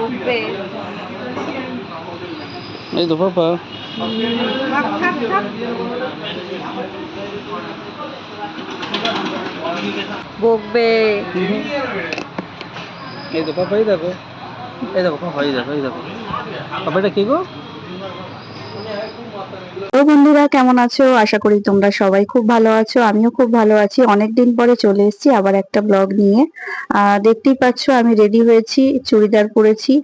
বকবে। এই তো পাপা থাক থাক থাক, বকবে। এই তো পাপা, এই দেখো, এই দেখো পাপা, এই দেখো, এই দেখো পাপা, এটা কি গো? তো বন্ধুরা, কেমন আছো? আশা করি তোমরা সবাই খুব ভালো আছো। আমিও খুব ভালো আছি। অনেকদিন পরে চলে এসেছি আবার একটা ব্লগ নিয়ে। দেখতেই পাচ্ছো আমি রেডি হয়েছি, চুড়িদার পরেছি।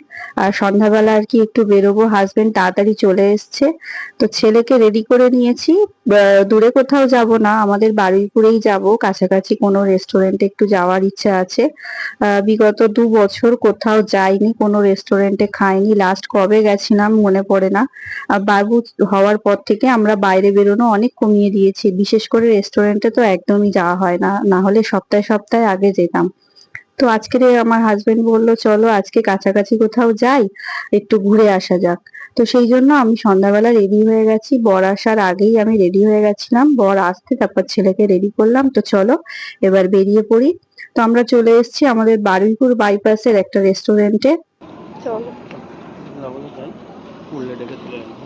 আর সন্ধ্যাবেলা আর কি একটু বেরোবো, হাজবেন্ড তাড়াতাড়ি চলে এসছে। তো ছেলেকে রেডি করে নিয়েছি। দূরে কোথাও যাব না, আমাদের বারুইপুরেই যাব, কাছাকাছি কোনো রেস্টুরেন্টে একটু যাওয়ার ইচ্ছা আছে। বিগত 2 বছর কোথাও যাইনি, কোনো রেস্টুরেন্টে খাইনি। লাস্ট কবে গেছিলাম মনে পড়ে না। বাবু হওয়ার পর থেকে আমরা বাইরে বেরোনো অনেক কমিয়ে দিয়েছি, বিশেষ করে রেস্টুরেন্টে তো একদমই যাওয়া হয় না, না হলে সপ্তাহে সপ্তাহে আগে যেতাম। তো আজকে আমার হাজবেন্ড বললো চলো আজকে কাছাকাছি কোথাও যাই, একটু ঘুরে আসা যাক। তো সেই জন্য আমি সন্ধ্যাবেলা রেডি হয়ে গেছি, বর আসার আগেই আমি রেডি হয়ে গেছিলাম, বর আসতে তারপর ছেলেকে রেডি করলাম। তো চলো এবার বেরিয়ে পড়ি। তো আমরা চলে এসেছি আমাদের বারুইপুর বাইপাসের একটা রেস্টুরেন্টে। চলো, যাই, উল্লে ডেকে তুলে আনবো।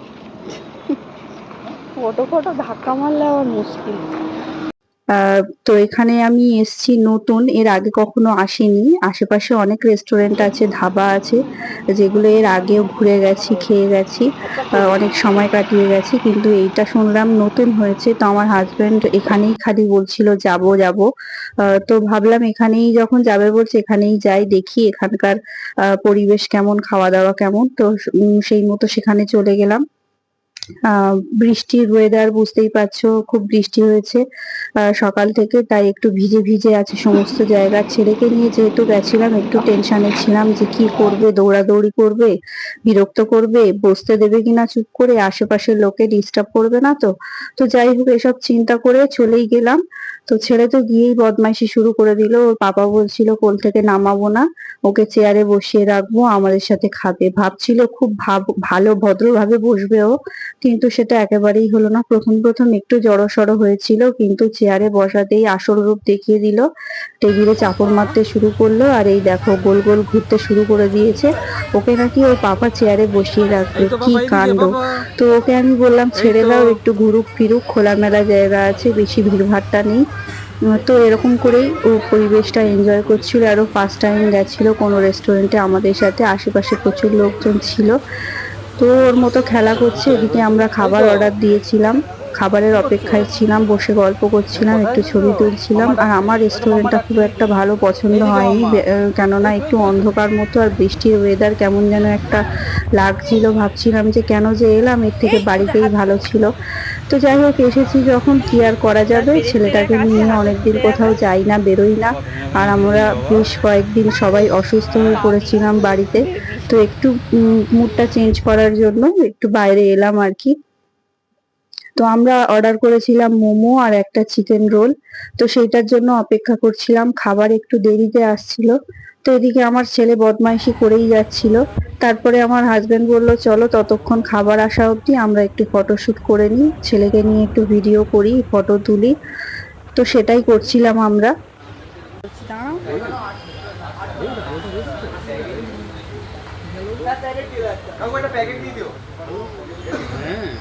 ফটো ফটো ধাক্কা মারলে আবার মুশকিল। তো এখানে আমি এসছি নতুন, এর আগে কখনো আসিনি। আশেপাশে অনেক রেস্টুরেন্ট আছে, ধাবা আছে, যেগুলো এর আগেও ঘুরে গেছি, খেয়ে গেছি, অনেক সময় কাটিয়ে গেছি, কিন্তু এইটা শুনলাম নতুন হয়েছে। তো আমার হাজবেন্ড এখানেই খালি বলছিল যাব যাব। তো ভাবলাম এখানেই যখন যাবে বলছে এখানেই যাই, দেখি এখানকার পরিবেশ কেমন, খাওয়া দাওয়া কেমন। তো সেই মতো সেখানে চলে গেলাম। বৃষ্টির ওয়েদার, বুঝতেই পারছো খুব বৃষ্টি হয়েছে সকাল থেকে, তাই একটু ভিজে ভিজে আছে সমস্ত জায়গা। ছেলেকে নিয়ে যেহেতু গেছিলাম একটু টেনশনে ছিলাম যে কি করবে, দৌড়াদৌড়ি করবে, বিরক্ত করবে, বসতে দেবে কিনা চুপ করে, আশেপাশের লোকে ডিস্টার্ব করবে না তো। তো যাই হোক, এসব চিন্তা করে চলেই গেলাম। তো ছেলে তো গিয়েই বদমাইশি শুরু করে দিল। ওর পাপা বলছিল কোল থেকে নামাবো না, ওকে চেয়ারে বসিয়ে রাখবো, আমাদের সাথে খাবে। ভাবছিল খুব ভালো ভদ্রভাবে বসবে ও, কিন্তু সেটা একেবারেই হলো না। প্রথম প্রথম একটু জড়সড় হয়েছিল, কিন্তু চেয়ারে বসাতেই আসল রূপ দেখিয়ে দিল, টেবিলে চাপড় মারতে শুরু করলো। আর এই দেখো গোল গোল ঘুরতে শুরু করে দিয়েছে। ওকে নাকি ওর পাপা চেয়ারে বসিয়ে রাখবে, এই তো কি পাপা, এইদিকে কাণ্ড! পাপা, তো ওকে আমি বললাম এই ছেড়ে তো। দাও, একটু ঘুরুক ফিরুক, খোলামেলা জায়গা আছে, বেশি ভিড়ভাট্টা নেই। তো এরকম করেই ও পরিবেশটা এনজয় করছিল। আরো ফার্স্ট টাইম গেছিল কোনো রেস্টুরেন্টে আমাদের সাথে, আশেপাশে প্রচুর লোকজন ছিল। তো ওর মতো খেলা করছে, এদিকে আমরা এই খাবার তো। অর্ডার দিয়েছিলাম, খাবারের কি করছো? অপেক্ষায় ছিলাম, বসে গল্প করছিলাম, কোথায়? একটু ছবি তুলছিলাম। মাম্মা আর ডাকছে, আমার ওই তো মাম্মা রেস্টুরেন্টটা খুব ডাকছে। একটা ভালো পছন্দ এইদিকে হয়নি, মাম্মা। কেননা ওই তো, একটু ওই তো। অন্ধকার মতো আর বৃষ্টির ওয়েদার কেমন যেন একটা লাগছিল। ভাবছিলাম যে কেন যে এলাম, এর থেকে এই কোথায় বাড়িতেই হাত ভালো দিচ্ছ? ছিল। তো যাই হোক, এসেছি যখন কি আর করা তার যাবে, পেরেক টেরেক ছেলেটাকে আছে নিয়ে হাতে অনেকদিন ফুলে কোথাও যাবে। যাই না, বেরোই না। বাবা, তুমি আমাকে আর মুখে আমরা দিলে বাবা। বেশ কয়েকদিন সবাই অসুস্থ হয়ে মামি পড়েছিলাম গো, বাড়িতে। বেবি। তো একটু মুডটা চেঞ্জ করার জন্য একটু বাইরে এলাম আর কি। তো আমরা অর্ডার করেছিলাম মোমো আর একটা চিকেন রোল। তো সেইটার জন্য অপেক্ষা করছিলাম, খাবার একটু দেরিতে আসছিল। তো এদিকে আমার ছেলে বদমাইশি করেই যাচ্ছিল। তারপরে আমার হাজবেন্ড বলল চলো ততক্ষণ খাবার আসা অবধি আমরা একটু ফটোশুট করে নিই, ছেলেকে নিয়ে একটু ভিডিও করি, ফটো তুলি। তো সেটাই করছিলাম আমরা। দাঁড়াও। হ্যাঁ।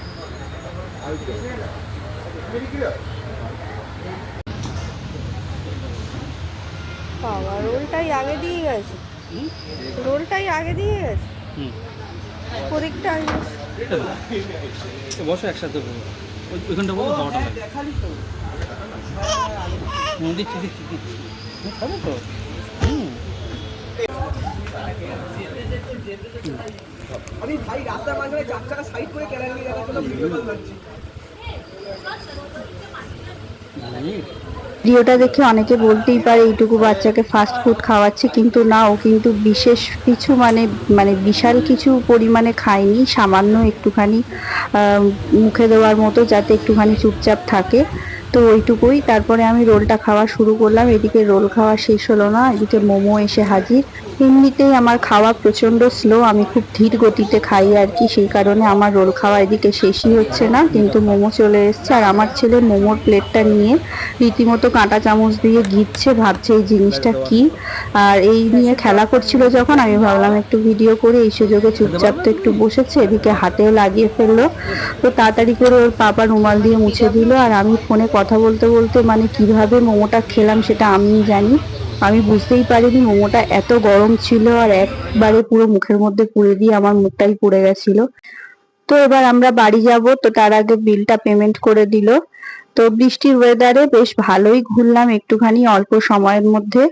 বাবা, রোলটাই আগে দিয়ে গেছে, রোলটাই আগে দিয়ে গেছে। হুম। প্রদীপটা আগে। তো বসো একসাথে বলো। ওইখানটা বলো, হাওয়াটা লাগে। দিচ্ছি দিচ্ছি দিচ্ছি। খাবে তো? হুম। আমি ভাই রাস্তার মাঝখানে 4 চাকা সাইড করে কেলা নিয়ে যাওয়ার জন্য ভিডিও কল করছি। ভিডিওটা দেখে অনেকে বলতেই পারে এইটুকু বাচ্চাকে ফাস্ট ফুড খাওয়াচ্ছে, কিন্তু না, ও কিন্তু বিশেষ কিছু মানে মানে বিশাল কিছু পরিমাণে খায়নি, সামান্য একটুখানি মুখে দেওয়ার মতো, যাতে একটুখানি চুপচাপ থাকে। তো ওইটুকুই। তারপরে আমি রোলটা খাওয়া শুরু করলাম। এদিকে রোল খাওয়া শেষ হলো না, এদিকে মোমো এসে হাজির। এমনিতেই আমার খাওয়া প্রচন্ড স্লো, আমি খুব ধীর গতিতে খাই আর কি, সেই কারণে আমার রোল খাওয়া এদিকে শেষই হচ্ছে না, কিন্তু মোমো চলে এসছে। আর আমার ছেলে মোমোর প্লেটটা নিয়ে রীতিমতো কাঁটা চামচ দিয়ে গিচ্ছে, ভাবছে এই জিনিসটা কি। আর এই নিয়ে খেলা করছিল যখন, আমি ভাবলাম একটু ভিডিও করে, এই সুযোগে চুপচাপ তো একটু বসেছে, এদিকে হাতেও লাগিয়ে ফেললো। তো তাড়াতাড়ি করে ওর পাপা রুমাল দিয়ে মুছে দিল। আর আমি ফোনে কথা বলতে বলতে মানে কিভাবে মোমোটা খেলাম সেটা আমিই জানি। আমি বুঝতেই পারিনি মোমোটা এত গরম ছিল, আর একবারে পুরো মুখের মধ্যে পুড়ে দিয়ে আমার মুখটাই পুড়ে গেছিল। তো এবার আমরা বাড়ি যাব, তো তার আগে বিলটা পেমেন্ট করে দিল। তো বৃষ্টির ওয়েদারে বেশ ভালোই ঘুরলাম একটুখানি অল্প সময়ের মধ্যে।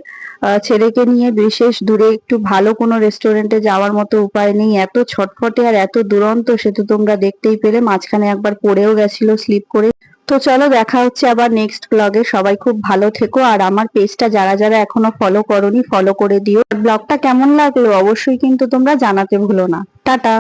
ছেলেকে নিয়ে বিশেষ দূরে একটু ভালো কোনো রেস্টুরেন্টে যাওয়ার মতো উপায় নেই, এত ছটফটে আর এত দুরন্ত, সে তো তোমরা দেখতেই পেলে। মাঝখানে একবার পড়েও গেছিল স্লিপ করে। তো চলো, দেখা হচ্ছে আবার নেক্সট ব্লগে। সবাই খুব ভালো থেকো, আর আমার পেজটা যারা যারা এখনো ফলো করোনি ফলো করে দিও। ব্লগটা কেমন লাগলো অবশ্যই কিন্তু তোমরা জানাতে ভুলো না। টাটা।